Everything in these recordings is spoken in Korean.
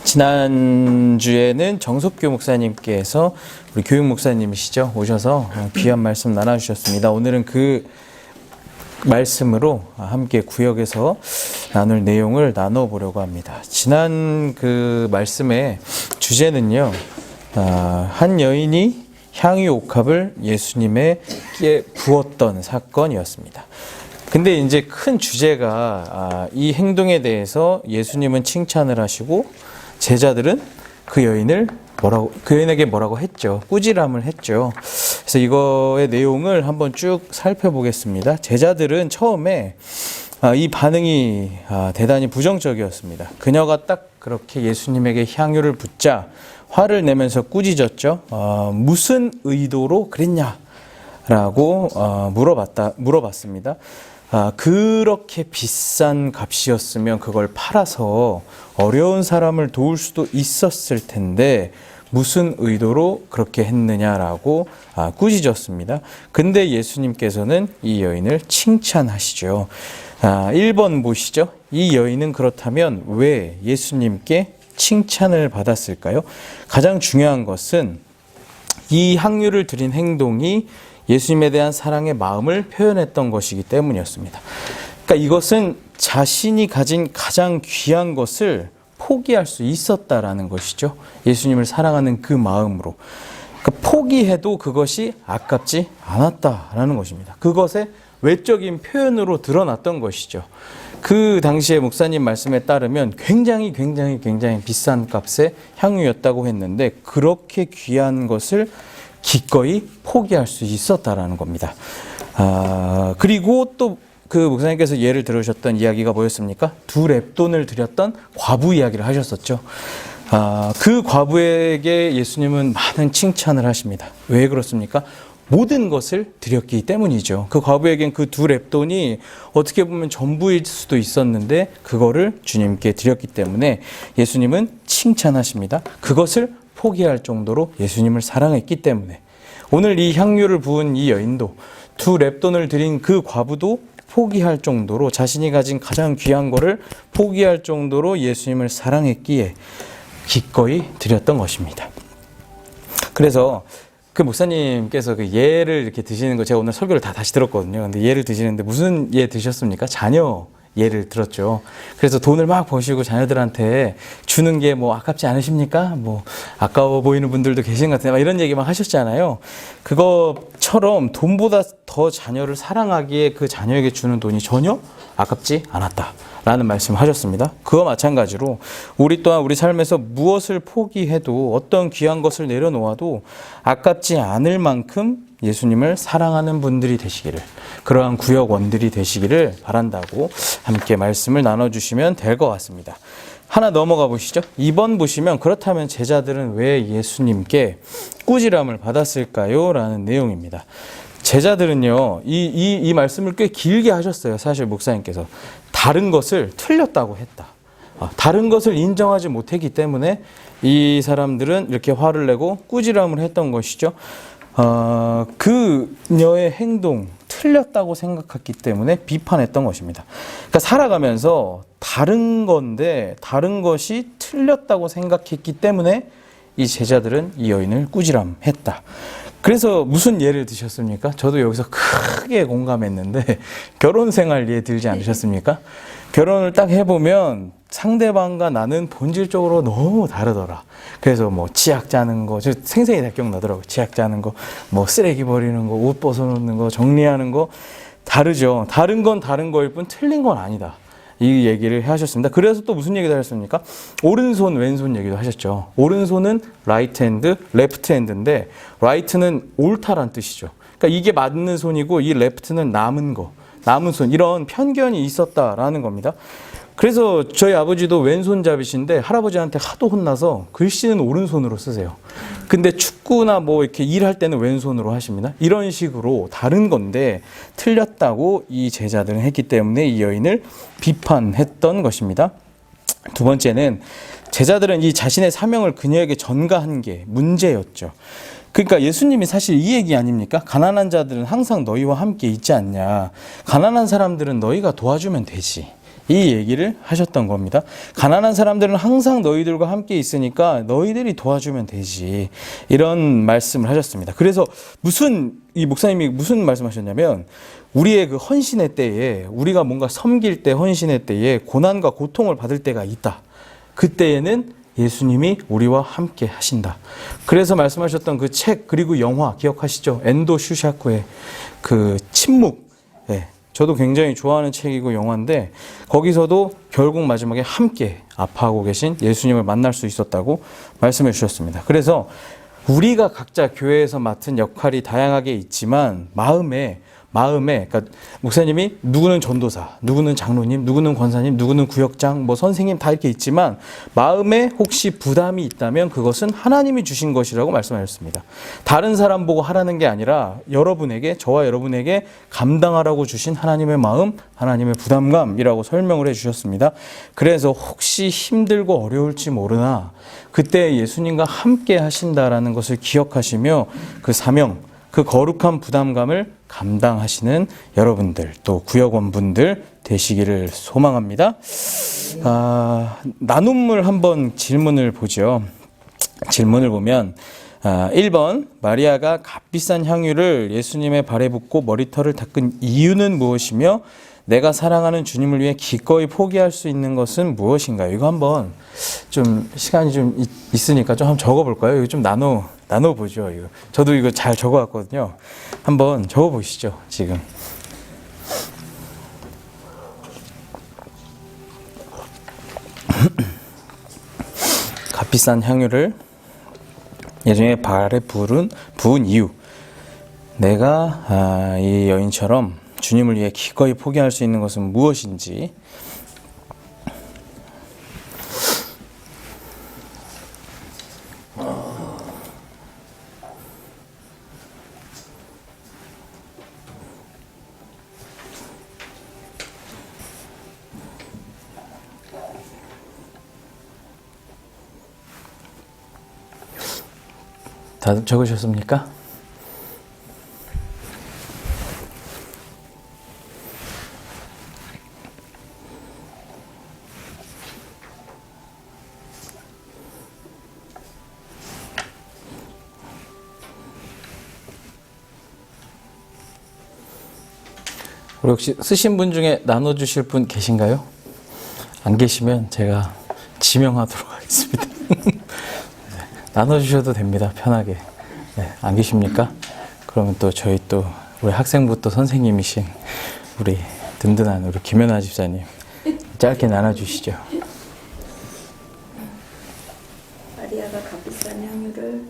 지난주에는 정석규 목사님께서 우리 교육 목사님이시죠? 오셔서 귀한 말씀 나눠주셨습니다. 오늘은 그 말씀으로 함께 구역에서 나눌 내용을 나눠보려고 합니다. 지난 그 말씀의 주제는요, 한 여인이 향유 옥합을 예수님에게 부었던 사건이었습니다. 근데 이제 큰 주제가 이 행동에 대해서 예수님은 칭찬을 하시고 제자들은 그 여인에게 뭐라고 했죠? 꾸지람을 했죠. 그래서 이거의 내용을 한번 쭉 살펴보겠습니다. 제자들은 처음에 이 반응이 대단히 부정적이었습니다. 그녀가 딱 그렇게 예수님에게 향유를 붓자 화를 내면서 꾸짖었죠. 무슨 의도로 그랬냐라고 물어봤습니다. 그렇게 비싼 값이었으면 그걸 팔아서 어려운 사람을 도울 수도 있었을 텐데 무슨 의도로 그렇게 했느냐라고 꾸짖었습니다. 근데 예수님께서는 이 여인을 칭찬하시죠. 1번 보시죠. 이 여인은 그렇다면 왜 예수님께 칭찬을 받았을까요? 가장 중요한 것은 이 향유를 드린 행동이 예수님에 대한 사랑의 마음을 표현했던 것이기 때문이었습니다. 그러니까 이것은 자신이 가진 가장 귀한 것을 포기할 수 있었다라는 것이죠. 예수님을 사랑하는 그 마음으로. 그러니까 포기해도 그것이 아깝지 않았다라는 것입니다. 그것의 외적인 표현으로 드러났던 것이죠. 그 당시에 목사님 말씀에 따르면 굉장히 비싼 값의 향유였다고 했는데 그렇게 귀한 것을 기꺼이 포기할 수 있었다라는 겁니다. 그리고 또 그 목사님께서 예를 들으셨던 이야기가 뭐였습니까? 2렙돈을 드렸던 과부 이야기를 하셨었죠. 그 과부에게 예수님은 많은 칭찬을 하십니다. 왜 그렇습니까? 모든 것을 드렸기 때문이죠. 그 과부에겐 그 2렙돈이 어떻게 보면 전부일 수도 있었는데 그거를 주님께 드렸기 때문에 예수님은 칭찬하십니다. 그것을 포기할 정도로 예수님을 사랑했기 때문에 오늘 이 향유를 부은 이 여인도 2렙돈을 드린 그 과부도 포기할 정도로 자신이 가진 가장 귀한 거를 포기할 정도로 예수님을 사랑했기에 기꺼이 드렸던 것입니다. 그래서 그 목사님께서 그 예를 이렇게 드시는 거 제가 오늘 설교를 다 다시 들었거든요. 근데 예를 드시는데 무슨 예 드셨습니까? 자녀 예를 들었죠. 그래서 돈을 막 버시고 자녀들한테 주는 게 뭐 아깝지 않으십니까? 뭐 아까워 보이는 분들도 계신 것 같아요. 막 이런 얘기 막 하셨잖아요. 그것처럼 돈보다 더 자녀를 사랑하기에 그 자녀에게 주는 돈이 전혀 아깝지 않았다라는 말씀을 하셨습니다. 그와 마찬가지로 우리 또한 우리 삶에서 무엇을 포기해도 어떤 귀한 것을 내려놓아도 아깝지 않을 만큼 예수님을 사랑하는 분들이 되시기를, 그러한 구역원들이 되시기를 바란다고 함께 말씀을 나눠주시면 될 것 같습니다. 하나 넘어가 보시죠. 2번 보시면 그렇다면 제자들은 왜 예수님께 꾸지람을 받았을까요? 라는 내용입니다. 제자들은요, 이 말씀을 꽤 길게 하셨어요. 사실 목사님께서. 다른 것을 틀렸다고 했다. 다른 것을 인정하지 못했기 때문에 이 사람들은 이렇게 화를 내고 꾸지람을 했던 것이죠. 그녀의 행동 틀렸다고 생각했기 때문에 비판했던 것입니다. 그러니까 살아가면서 다른 건데 다른 것이 틀렸다고 생각했기 때문에 이 제자들은 이 여인을 꾸지람했다. 그래서 무슨 예를 드셨습니까? 저도 여기서 크게 공감했는데 결혼 생활 예 들지 않으셨습니까? 결혼을 딱 해보면 상대방과 나는 본질적으로 너무 다르더라. 그래서 뭐 치약 짜는 거, 저 생생히 다 기억나더라고요. 치약 짜는 거, 뭐 쓰레기 버리는 거, 옷 벗어놓는 거, 정리하는 거 다르죠. 다른 건 다른 거일 뿐 틀린 건 아니다. 이 얘기를 하셨습니다. 그래서 또 무슨 얘기도 하셨습니까? 오른손, 왼손 얘기도 하셨죠. 오른손은 라이트 핸드, 레프트 핸드인데 라이트는 옳다란 뜻이죠. 그러니까 이게 맞는 손이고 이 레프트는 남은 손, 이런 편견이 있었다라는 겁니다. 그래서 저희 아버지도 왼손잡이신데 할아버지한테 하도 혼나서 글씨는 오른손으로 쓰세요. 근데 축구나 뭐 이렇게 일할 때는 왼손으로 하십니다. 이런 식으로 다른 건데 틀렸다고 이 제자들은 했기 때문에 이 여인을 비판했던 것입니다. 두 번째는 제자들은 이 자신의 사명을 그녀에게 전가한 게 문제였죠. 그러니까 예수님이 사실 이 얘기 아닙니까? 가난한 자들은 항상 너희와 함께 있지 않냐. 가난한 사람들은 너희가 도와주면 되지. 이 얘기를 하셨던 겁니다. 가난한 사람들은 항상 너희들과 함께 있으니까 너희들이 도와주면 되지. 이런 말씀을 하셨습니다. 그래서 이 목사님이 무슨 말씀하셨냐면 우리의 그 헌신의 때에 우리가 뭔가 섬길 때 헌신의 때에 고난과 고통을 받을 때가 있다. 그때에는 예수님이 우리와 함께 하신다. 그래서 말씀하셨던 그 책 그리고 영화 기억하시죠? 엔도 슈샤코의 그 침묵. 예. 저도 굉장히 좋아하는 책이고 영화인데 거기서도 결국 마지막에 함께 아파하고 계신 예수님을 만날 수 있었다고 말씀해 주셨습니다. 그래서 우리가 각자 교회에서 맡은 역할이 다양하게 있지만 마음에 그러니까 목사님이 누구는 전도사, 누구는 장로님, 누구는 권사님, 누구는 구역장, 뭐 선생님 다 이렇게 있지만 마음에 혹시 부담이 있다면 그것은 하나님이 주신 것이라고 말씀하셨습니다. 다른 사람 보고 하라는 게 아니라 저와 여러분에게 감당하라고 주신 하나님의 마음, 하나님의 부담감이라고 설명을 해주셨습니다. 그래서 혹시 힘들고 어려울지 모르나 그때 예수님과 함께 하신다라는 것을 기억하시며 그 사명, 그 거룩한 부담감을 감당하시는 여러분들 또 구역원분들 되시기를 소망합니다. 나눔을 한번 질문을 보죠. 질문을 보면 1번 마리아가 값비싼 향유를 예수님의 발에 붓고 머리털을 닦은 이유는 무엇이며 내가 사랑하는 주님을 위해 기꺼이 포기할 수 있는 것은 무엇인가요? 이거 한번 좀 시간이 좀 있으니까 좀 한번 적어볼까요? 이거 좀 나눠보죠. 이거. 저도 이거 잘 적어왔거든요. 한번 적어보시죠, 지금. 값비싼 향유를 예수님의 발에 부은 이유. 내가 이 여인처럼 주님을 위해 기꺼이 포기할 수 있는 것은 무엇인지. 다들 적으셨습니까? 우리 혹시 쓰신 분 중에 나눠주실 분 계신가요? 안 계시면 제가 지명하도록 하겠습니다. 네, 나눠주셔도 됩니다. 편하게. 네, 안 계십니까? 그러면 또 저희 우리 학생부 선생님이신 우리 든든한 우리 김연아 집사님 짧게 나눠주시죠. 마리아가 값비싼 향유를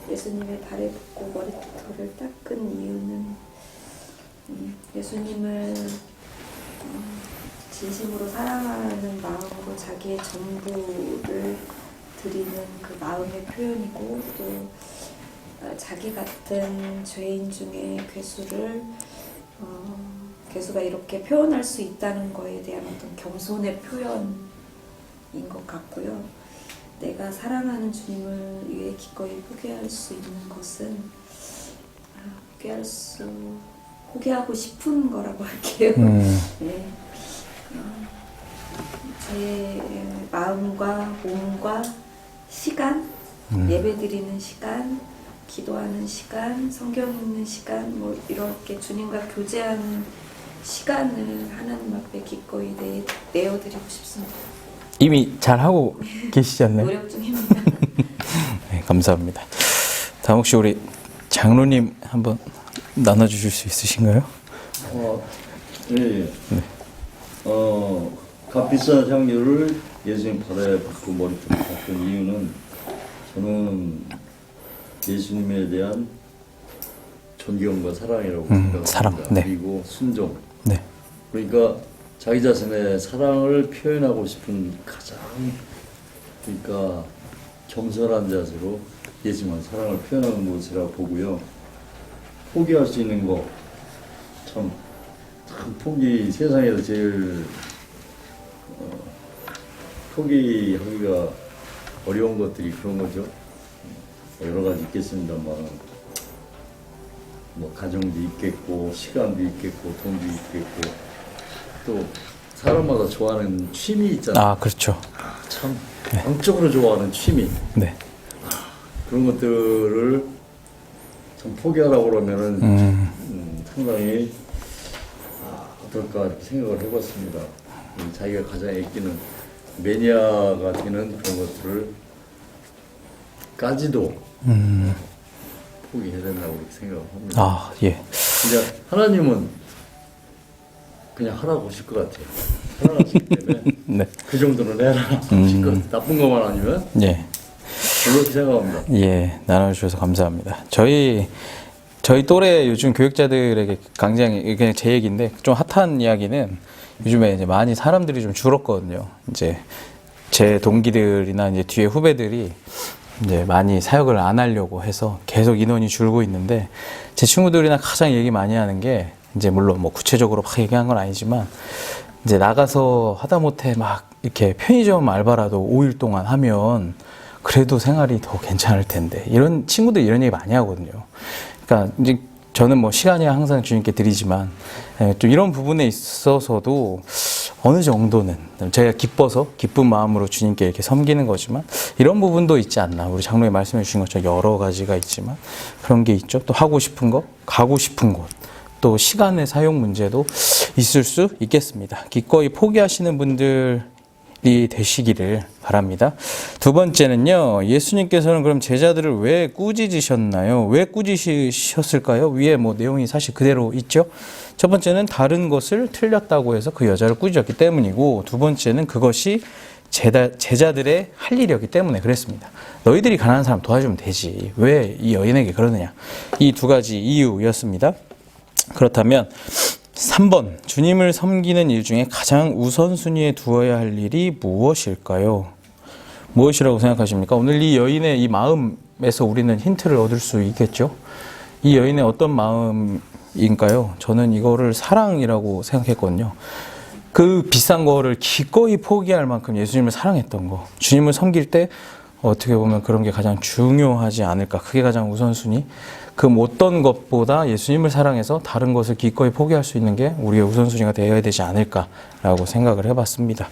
예수님의 발에 붓고 머리털을 닦은 이유는 예수님을 진심으로 사랑하는 마음으로 자기의 전부를 드리는 그 마음의 표현이고 또 자기 같은 죄인 중에 괴수가 이렇게 표현할 수 있다는 것에 대한 어떤 겸손의 표현인 것 같고요. 내가 사랑하는 주님을 위해 기꺼이 포기할 수 있는 것은 포기하고 싶은 거라고 할게요. 네. 제 마음과 몸과 시간, 예배드리는 시간, 기도하는 시간, 성경 읽는 시간, 뭐 이렇게 주님과 교제하는 시간을 하나님 앞에 기꺼이 내어드리고 싶습니다. 이미 잘하고 계시지 않나요? 노력 중입니다. 네, 감사합니다. 다음 혹시 우리 장로님 한번 나눠주실 수 있으신가요? 네. 값비싼 향유를 예수님 발에 붓고 머리털 닦은 이유는 저는 예수님에 대한 존경과 사랑이라고 생각합니다. 사랑, 네. 그리고 순종. 네. 그러니까 자기 자신의 사랑을 표현하고 싶은 가장 그러니까 겸손한 자세로 예수님의 사랑을 표현하는 것이라고 보고요. 포기할 수 있는 거 참 포기 세상에서 제일 포기하기가 어려운 것들이 그런 거죠. 여러 가지 있겠습니다만 뭐 가정도 있겠고 시간도 있겠고 돈도 있겠고 또 사람마다 좋아하는 취미 있잖아요. 아, 그렇죠. 참 영적으로 좋아하는 취미 네. 그런 것들을 참 포기하라고 그러면은 상당히 어떨까 이렇게 생각을 해봤습니다. 자기가 가장 아끼는 매니아가 되는 그런 것들을까지도 포기해야 된다고 이렇게 생각을 합니다. 아, 예. 그러니까 하나님은 그냥 하라고 하실 것 같아요. 사랑하시기 때문에 네. 그 정도는 해라 하실 것 같아요. 나쁜 것만 아니면 예. 그렇게 생각합니다. 예, 나눠주셔서 감사합니다. 저희 또래 요즘 교육자들에게 굉장히 그냥 제 얘기인데 좀 핫한 이야기는 요즘에 이제 많이 사람들이 좀 줄었거든요. 이제 제 동기들이나 이제 뒤에 후배들이 이제 많이 사역을 안 하려고 해서 계속 인원이 줄고 있는데 제 친구들이나 가장 얘기 많이 하는 게 이제 물론 뭐 구체적으로 막 얘기한 건 아니지만 이제 나가서 하다못해 막 이렇게 편의점 알바라도 5일 동안 하면 그래도 생활이 더 괜찮을 텐데 이런 친구들 이런 얘기 많이 하거든요. 그러니까 이제 저는 뭐 시간이 항상 주님께 드리지만 좀 이런 부분에 있어서도 어느 정도는 제가 기뻐서 기쁜 마음으로 주님께 이렇게 섬기는 거지만 이런 부분도 있지 않나. 우리 장로님 말씀해 주신 것처럼 여러 가지가 있지만 그런 게 있죠. 또 하고 싶은 거, 가고 싶은 곳, 또 시간의 사용 문제도 있을 수 있겠습니다. 기꺼이 포기하시는 분들이 되시기를 바랍니다. 두 번째는요, 예수님께서는 그럼 제자들을 왜 꾸짖으셨나요? 왜 꾸짖으셨을까요? 위에 뭐 내용이 사실 그대로 있죠. 첫 번째는 다른 것을 틀렸다고 해서 그 여자를 꾸짖었기 때문이고, 두 번째는 그것이 제자들의 할 일이었기 때문에 그랬습니다. 너희들이 가난한 사람 도와주면 되지. 왜 이 여인에게 그러느냐. 이 두 가지 이유였습니다. 그렇다면 3번, 주님을 섬기는 일 중에 가장 우선순위에 두어야 할 일이 무엇일까요? 무엇이라고 생각하십니까? 오늘 이 여인의 이 마음에서 우리는 힌트를 얻을 수 있겠죠? 이 여인의 어떤 마음인가요? 저는 이거를 사랑이라고 생각했거든요. 그 비싼 거를 기꺼이 포기할 만큼 예수님을 사랑했던 거. 주님을 섬길 때 어떻게 보면 그런 게 가장 중요하지 않을까. 그게 가장 우선순위. 그 어떤 것보다 예수님을 사랑해서 다른 것을 기꺼이 포기할 수 있는 게 우리의 우선순위가 되어야 되지 않을까라고 생각을 해봤습니다.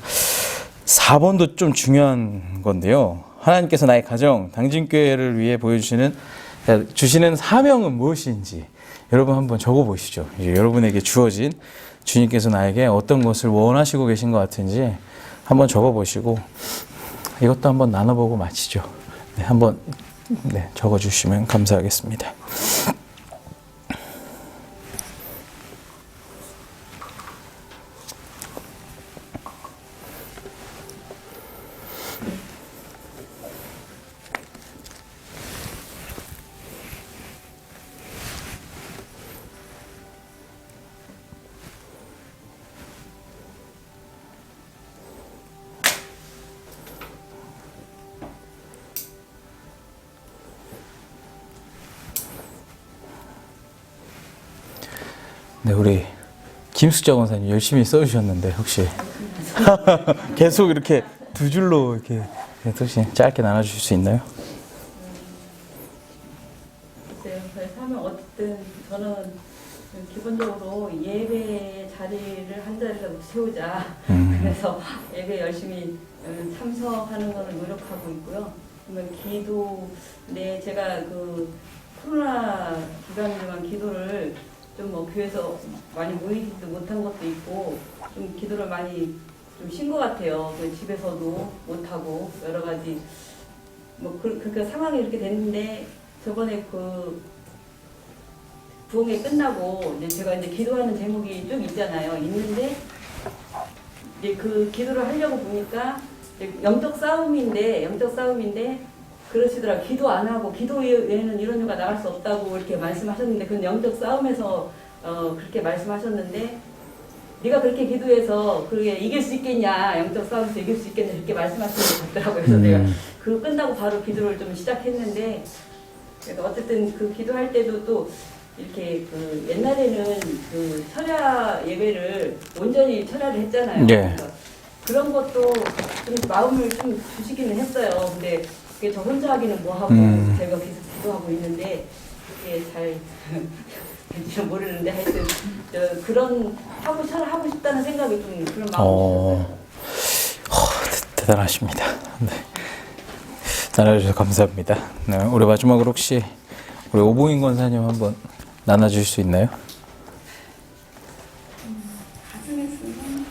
4번도 좀 중요한 건데요. 하나님께서 나의 가정, 당진교회를 위해 주시는 사명은 무엇인지 여러분 한번 적어보시죠. 여러분에게 주어진 주님께서 나에게 어떤 것을 원하시고 계신 것 같은지 한번 적어보시고 이것도 한번 나눠보고 마치죠. 네, 한번 적어주시면 감사하겠습니다. 네, 우리 김숙자 원사님 열심히 써주셨는데 혹시 계속 이렇게 두 줄로 이렇게 혹시 짧게 나눠주실 수 있나요? 글쎄요, 저희 사명 어쨌든 저는 기본적으로 예배 자리를 한 자리라도 세우자. 그래서 예배 열심히 참석하는 것을 노력하고 있고요. 그러면 기도, 제가 그 코로나 기간 동안 기도를 좀 뭐 교회에서 많이 모이지도 못한 것도 있고 좀 기도를 많이 좀 쉰 것 같아요. 집에서도 못하고 여러 가지 그 상황이 이렇게 됐는데 저번에 그 부흥회 끝나고 이제 제가 이제 기도하는 제목이 좀 있는데 이제 그 기도를 하려고 보니까 영적 싸움인데 그러시더라. 기도 안 하고 기도 외에는 이런 일가 나갈 수 없다고 이렇게 말씀하셨는데 그건 영적 싸움에서 그렇게 말씀하셨는데 네가 그렇게 기도해서 그게 이길 수 있겠냐, 영적 싸움에서 이길 수 있겠냐 이렇게 말씀하시는 것 같더라고요. 그래서 내가 그 끝나고 바로 기도를 좀 시작했는데 그래서 어쨌든 그 기도할 때도 또 이렇게 그 옛날에는 그 철야 예배를 온전히 철야를 했잖아요. 네. 그런 것도 좀 마음을 좀 주시기는 했어요. 근데 그게 저 혼자 하기는 뭐하고 제가 계속 기도하고 있는데 그게 잘 될지는 모르는데 하여튼 그런 하고 싶다는 생각이 좀 그런 마음이 있어요. 대단하십니다. 네. 나눠주셔서 감사합니다. 네, 우리 마지막으로 혹시 우리 오보인 권사님 한번 나눠주실 수 있나요? 가정에서는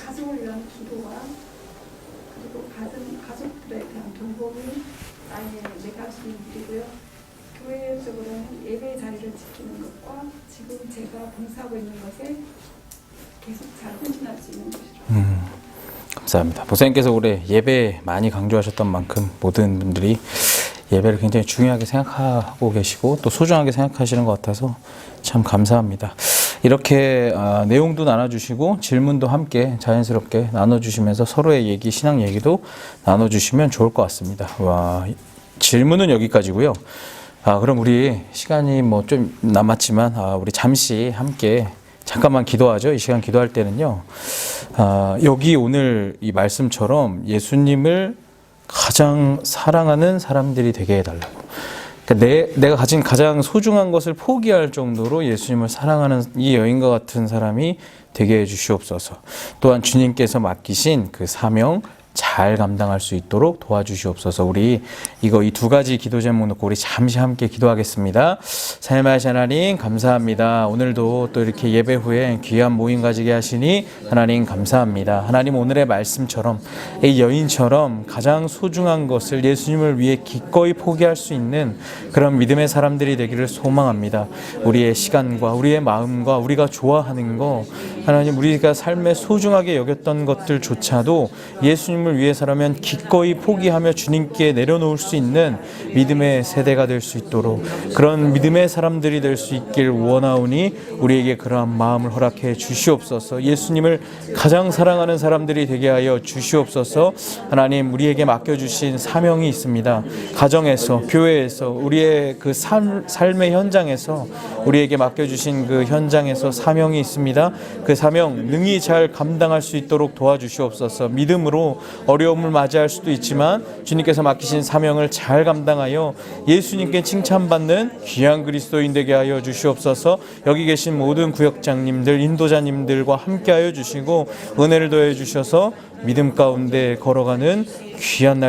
가정을 위한 기도와 그리고 가족들에 대한 돌봄이 내가 할 수 있는 일이고요. 교회적으로는 예배의 자리를 지키는 것과 지금 제가 봉사하고 있는 것에 계속 잘 헌신할 수 있는 것이죠. 감사합니다. 목사님께서 올해 예배 많이 강조하셨던 만큼 모든 분들이 예배를 굉장히 중요하게 생각하고 계시고 또 소중하게 생각하시는 것 같아서 참 감사합니다. 이렇게 내용도 나눠주시고 질문도 함께 자연스럽게 나눠주시면서 서로의 얘기, 신앙 얘기도 나눠주시면 좋을 것 같습니다. 와, 질문은 여기까지고요. 그럼 우리 시간이 뭐 좀 남았지만 우리 잠시 함께 잠깐만 기도하죠. 이 시간 기도할 때는요. 여기 오늘 이 말씀처럼 예수님을 가장 사랑하는 사람들이 되게 해달라고. 그러니까 내가 가진 가장 소중한 것을 포기할 정도로 예수님을 사랑하는 이 여인과 같은 사람이 되게 해주시옵소서. 또한 주님께서 맡기신 그 사명 잘 감당할 수 있도록 도와주시옵소서. 우리 이 두 가지 기도 제목 놓고 우리 잠시 함께 기도하겠습니다. 삶하신 하나님 감사합니다. 오늘도 또 이렇게 예배 후에 귀한 모임 가지게 하시니 하나님 감사합니다. 하나님 오늘의 말씀처럼 이 여인처럼 가장 소중한 것을 예수님을 위해 기꺼이 포기할 수 있는 그런 믿음의 사람들이 되기를 소망합니다. 우리의 시간과 우리의 마음과 우리가 좋아하는 거 하나님 우리가 삶에 소중하게 여겼던 것들조차도 예수님을 위해서라면 기꺼이 포기하며 주님께 내려놓을 수 있는 믿음의 세대가 될 수 있도록 그런 믿음의 사람들이 될 수 있길 원하오니 우리에게 그러한 마음을 허락해 주시옵소서. 예수님을 가장 사랑하는 사람들이 되게 하여 주시옵소서. 하나님 우리에게 맡겨주신 사명이 있습니다. 가정에서 교회에서 우리의 그 삶의 현장에서 우리에게 맡겨주신 그 현장에서 사명이 있습니다. 그 사명 능히 잘 감당할 수 있도록 도와주시옵소서. 믿음으로 어려움을 맞이할 수도 있지만 주님께서 맡기신 사명을 잘 감당하여 예수님께 칭찬받는 귀한 그리스도인 되게 하여 주시옵소서. 여기 계신 모든 구역장님들, 인도자님들과 함께하여 주시고 은혜를 더해 주셔서 믿음 가운데 걸어가는 귀한 날